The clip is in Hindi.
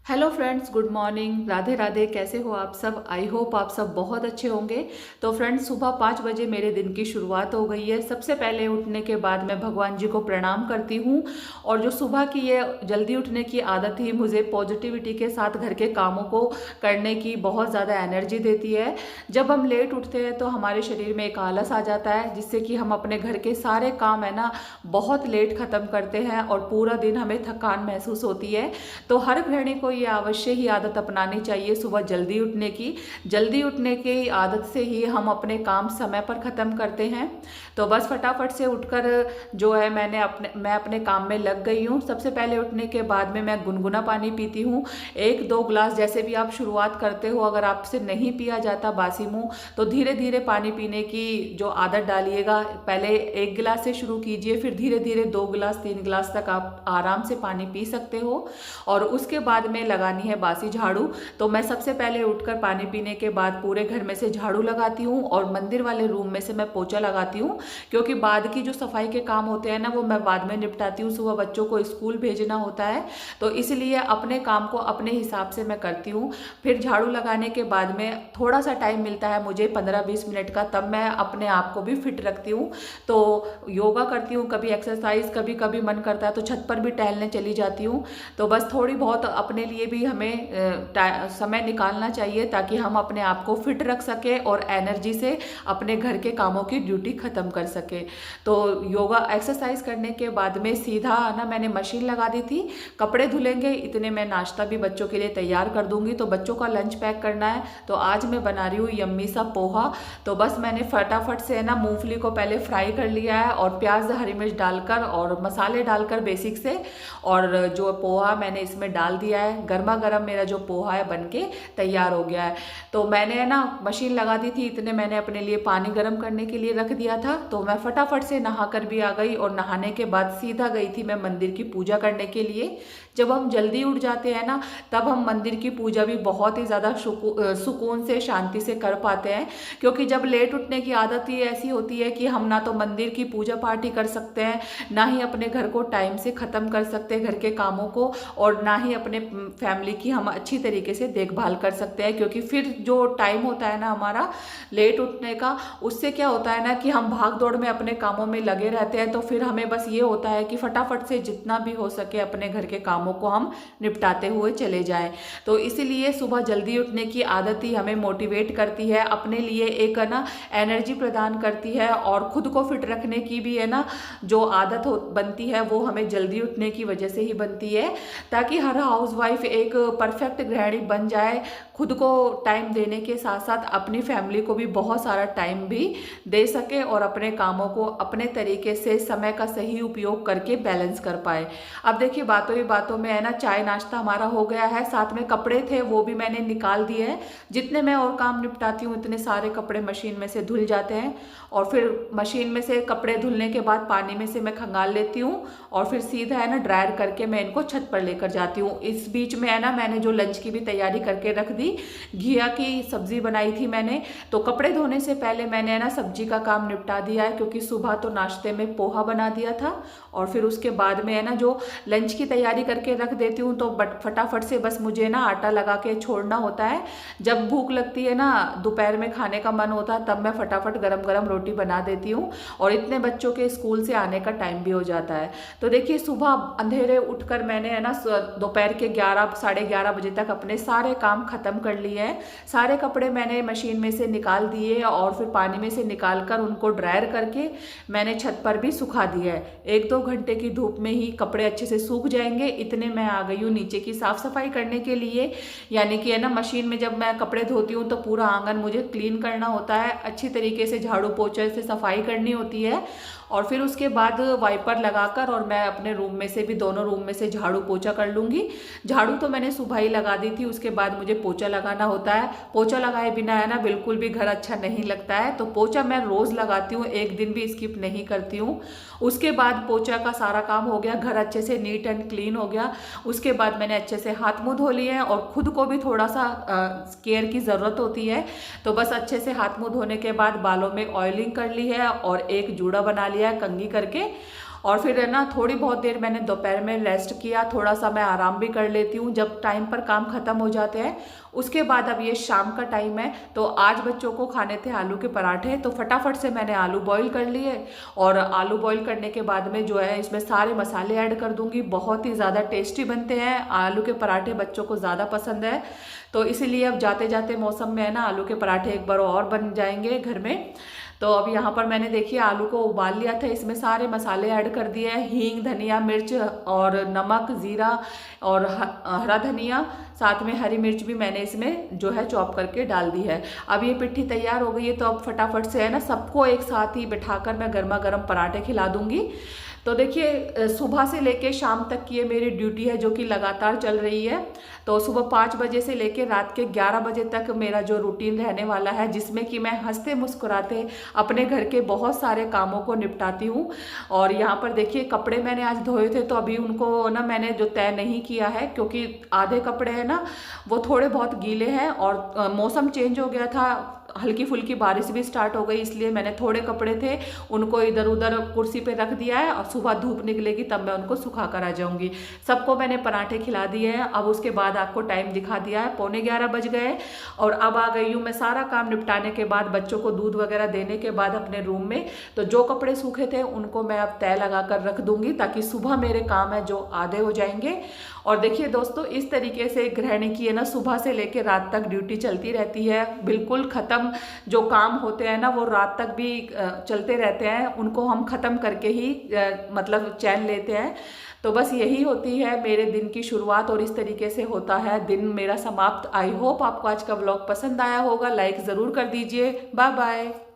Hello friends, good morning, Radhe Radhe. कैसे हो आप सब? आई होप आप सब बहुत अच्छे होंगे। तो फ्रेंड्स, सुबह 5 बजे मेरे दिन की शुरुआत हो गई है। सबसे पहले उठने के बाद मैं भगवान जी को प्रणाम करती हूँ। और जो सुबह की ये जल्दी उठने की आदत ही मुझे पॉजिटिविटी के साथ घर के कामों को करने की बहुत ज़्यादा एनर्जी देती है। जब हम लेट उठते हैं तो हमारे शरीर में एक आलस आ जाता है, जिससे कि हम अपने घर के सारे काम है ना बहुत लेट ख़त्म करते हैं और पूरा दिन हमें थकान महसूस होती है। तो हर गृहिणी को ये अवश्य ही आदत अपनानी चाहिए सुबह जल्दी उठने की। जल्दी उठने की आदत से ही हम अपने काम समय पर ख़त्म करते हैं। तो बस फटाफट से उठकर जो है मैं अपने काम में लग गई हूँ। सबसे पहले उठने के बाद में मैं गुनगुना पानी पीती हूँ, 1-2 ग्लास, जैसे भी आप शुरुआत करते हो। अगर आपसे नहीं पिया जाता बासी मुंह तो धीरे धीरे पानी पीने की जो आदत डालिएगा। पहले 1 गिलास से शुरू कीजिए, फिर धीरे धीरे 2 गिलास 3 गिलास तक आप आराम से पानी पी सकते हो। और उसके बाद में लगानी है बासी झाड़ू। तो मैं सबसे पहले उठकर पानी पीने के बाद पूरे घर में से झाड़ू लगाती हूँ और मंदिर वाले रूम में से मैं पोछा लगाती हूँ, क्योंकि बाद की जो सफाई के काम होते हैं ना वो मैं बाद में निपटाती हूँ। सुबह बच्चों को स्कूल भेजना होता है, तो इसलिए अपने काम को अपने हिसाब से मैं करती हूँ। फिर झाड़ू लगाने के बाद में थोड़ा सा टाइम मिलता है मुझे 15-20 मिनट का, तब मैं अपने आप को भी फिट रखती हूँ। तो योगा करती हूँ, कभी एक्सरसाइज, कभी कभी मन करता है तो छत पर भी टहलने चली जाती हूँ। तो बस थोड़ी बहुत अपने लिए भी हमें समय निकालना चाहिए, ताकि हम अपने आप को फिट रख सके और एनर्जी से अपने घर के कामों की ड्यूटी ख़त्म कर सके। तो योगा एक्सरसाइज करने के बाद में सीधा ना मैंने मशीन लगा दी थी। कपड़े धुलेंगे इतने मैं नाश्ता भी बच्चों के लिए तैयार कर दूंगी। तो बच्चों का लंच पैक करना है, तो आज मैं बना रही हूँ यम्मी सा पोहा। तो बस मैंने फटाफट से ना मूंगफली को पहले फ्राई कर लिया है और प्याज हरी मिर्च डालकर और मसाले डालकर बेसिक से, और जो पोहा मैंने इसमें डाल दिया है। गर्मा गर्म मेरा जो पोहा है बनके तैयार हो गया है। तो मैंने ना मशीन लगा दी थी, इतने मैंने अपने लिए पानी गर्म करने के लिए रख दिया था। तो मैं फटाफट से नहा कर भी आ गई और नहाने के बाद सीधा गई थी मैं मंदिर की पूजा करने के लिए। जब हम जल्दी उठ जाते हैं ना, तब हम मंदिर की पूजा भी बहुत ही ज़्यादा सुकून से, शांति से कर पाते हैं। क्योंकि जब लेट उठने की आदत ही ऐसी होती है कि हम ना तो मंदिर की पूजा पाठ ही कर सकते हैं, ना ही अपने घर को टाइम से ख़त्म कर सकते हैं, घर के कामों को, और ना ही अपने फैमिली की हम अच्छी तरीके से देखभाल कर सकते हैं। क्योंकि फिर जो टाइम होता है ना हमारा लेट उठने का, उससे क्या होता है ना कि हम भाग दौड़ में अपने कामों में लगे रहते हैं। तो फिर हमें बस ये होता है कि फटाफट से जितना भी हो सके अपने घर के कामों को हम निपटाते हुए चले जाएं। तो इसीलिए सुबह जल्दी उठने की आदत ही हमें मोटिवेट करती है, अपने लिए एक है ना एनर्जी प्रदान करती है, और खुद को फिट रखने की भी है ना जो आदत बनती है वो हमें जल्दी उठने की वजह से ही बनती है, ताकि हर हाउसवाइफ एक परफेक्ट गृहिणी बन जाए। खुद को टाइम देने के साथ साथ अपनी फैमिली को भी बहुत सारा टाइम भी दे सके और अपने कामों को अपने तरीके से समय का सही उपयोग करके बैलेंस कर पाए। अब देखिए, बातों ही बातों में है ना चाय नाश्ता हमारा हो गया है, साथ में कपड़े थे वो भी मैंने निकाल दिए हैं। जितने मैं और काम निपटाती हूँ इतने सारे कपड़े मशीन में से धुल जाते हैं, और फिर मशीन में से कपड़े धुलने के बाद पानी में से मैं खंगाल लेती हूँ और फिर सीधा है ना ड्रायर करके मैं इनको छत पर लेकर जाती हूँ। इस बीच में है ना मैंने जो लंच की भी तैयारी करके रख दी, घिया की सब्जी बनाई थी मैंने। तो कपड़े धोने से पहले मैंने है ना सब्जी का काम निपटा दिया है, क्योंकि सुबह तो नाश्ते में पोहा बना दिया था, और फिर उसके बाद में है ना जो लंच की तैयारी करके रख देती हूँ। तो फटाफट से बस मुझे ना आटा लगा के छोड़ना होता है। जब भूख लगती है ना, दोपहर में खाने का मन होता है, तब मैं फटाफट गरम गरम रोटी बना देती हूँ, और इतने बच्चों के स्कूल से आने का टाइम भी हो जाता है। तो देखिए, सुबह अंधेरे उठकर मैंने है ना दोपहर के 11 साढ़े 11 बजे तक अपने सारे काम खत्म कर लिए हैं। सारे कपड़े मैंने मशीन में से निकाल दिए और फिर पानी में से निकाल कर उनको ड्रायर करके मैंने छत पर भी सुखा दिया है। 1-2 घंटे की धूप में ही कपड़े अच्छे से सूख जाएंगे। इतने मैं आ गई हूँ नीचे की साफ सफाई करने के लिए। यानी कि है ना मशीन में जब मैं कपड़े धोती हूँ तो पूरा आंगन मुझे क्लीन करना होता है, अच्छी तरीके से झाड़ू पोछे से सफाई करनी होती है, और फिर उसके बाद वाइपर लगाकर और मैं अपने रूम में से भी, दोनों रूम में से झाड़ू पोछा कर लूँगी। झाड़ू तो मैंने सुबह ही लगा दी थी, उसके बाद मुझे पोछा लगाना होता है। पोछा लगाए बिना है ना बिल्कुल भी घर अच्छा नहीं लगता है। तो पोछा मैं रोज़ लगाती हूँ, एक दिन भी स्किप नहीं करती हूँ। उसके बाद पोछा का सारा काम हो गया, घर अच्छे से नीट एंड क्लीन हो गया। उसके बाद मैंने अच्छे से हाथ मुँह धो लिए हैं, और खुद को भी थोड़ा सा केयर की ज़रूरत होती है। तो बस अच्छे से हाथ मुँह धोने के बाद बालों में ऑयलिंग कर ली है और एक जूड़ा बना लिया है कंघी करके, और फिर है ना थोड़ी बहुत देर मैंने दोपहर में रेस्ट किया, थोड़ा सा मैं आराम भी कर लेती हूँ जब टाइम पर काम खत्म हो जाते हैं। उसके बाद अब ये शाम का टाइम है, तो आज बच्चों को खाने थे आलू के पराठे, तो फटाफट से मैंने आलू बॉईल कर लिए। और आलू बॉईल करने के बाद में जो है इसमें सारे मसाले ऐड कर दूंगी। बहुत ही ज़्यादा टेस्टी बनते हैं आलू के पराठे, बच्चों को ज़्यादा पसंद है, तो इसीलिए अब जाते जाते मौसम में है ना आलू के पराठे एक बार और बन जाएंगे घर में। तो अब यहाँ पर मैंने देखिए आलू को उबाल लिया था, इसमें सारे मसाले ऐड कर दिए हैं, हींग, धनिया, मिर्च और नमक, जीरा और हरा धनिया, साथ में हरी मिर्च भी मैंने इसमें जो है चॉप करके डाल दी है। अब ये पिट्ठी तैयार हो गई है, तो अब फटाफट से है ना सबको एक साथ ही बिठाकर मैं गर्मा गर्म पराठे खिला दूंगी। तो देखिए सुबह से लेके शाम तक की ये मेरी ड्यूटी है जो कि लगातार चल रही है। तो सुबह 5 बजे से लेके रात के 11 बजे तक मेरा जो रूटीन रहने वाला है, जिसमें कि मैं हंसते मुस्कुराते अपने घर के बहुत सारे कामों को निपटाती हूँ। और यहाँ पर देखिए कपड़े मैंने आज धोए थे, तो अभी उनको ना मैंने जो तय नहीं किया है, क्योंकि आधे कपड़े हैं ना वो थोड़े बहुत गीले हैं और मौसम चेंज हो गया था, हल्की फुल्की बारिश भी स्टार्ट हो गई, इसलिए मैंने थोड़े कपड़े थे उनको इधर उधर कुर्सी पे रख दिया है, और सुबह धूप निकलेगी तब मैं उनको सुखा कर आ जाऊंगी। सबको मैंने पराठे खिला दिए हैं। अब उसके बाद आपको टाइम दिखा दिया है, 11:15 बज गए और अब आ गई हूँ मैं सारा काम निपटाने के बाद, बच्चों को दूध वगैरह देने के बाद अपने रूम में। तो जो कपड़े सूखे थे उनको मैं अब तय लगा कर रख दूंगी, ताकि सुबह मेरे काम है जो आधे हो जाएंगे। और देखिए दोस्तों, इस तरीके से गृहिणी की है ना सुबह से लेकर रात तक ड्यूटी चलती रहती है। बिल्कुल खत्म जो काम होते हैं ना वो रात तक भी चलते रहते हैं, उनको हम खत्म करके ही मतलब चैन लेते हैं। तो बस यही होती है मेरे दिन की शुरुआत और इस तरीके से होता है दिन मेरा समाप्त। आई होप आपको आज का व्लॉग पसंद आया होगा, लाइक ज़रूर कर दीजिए। Bye bye.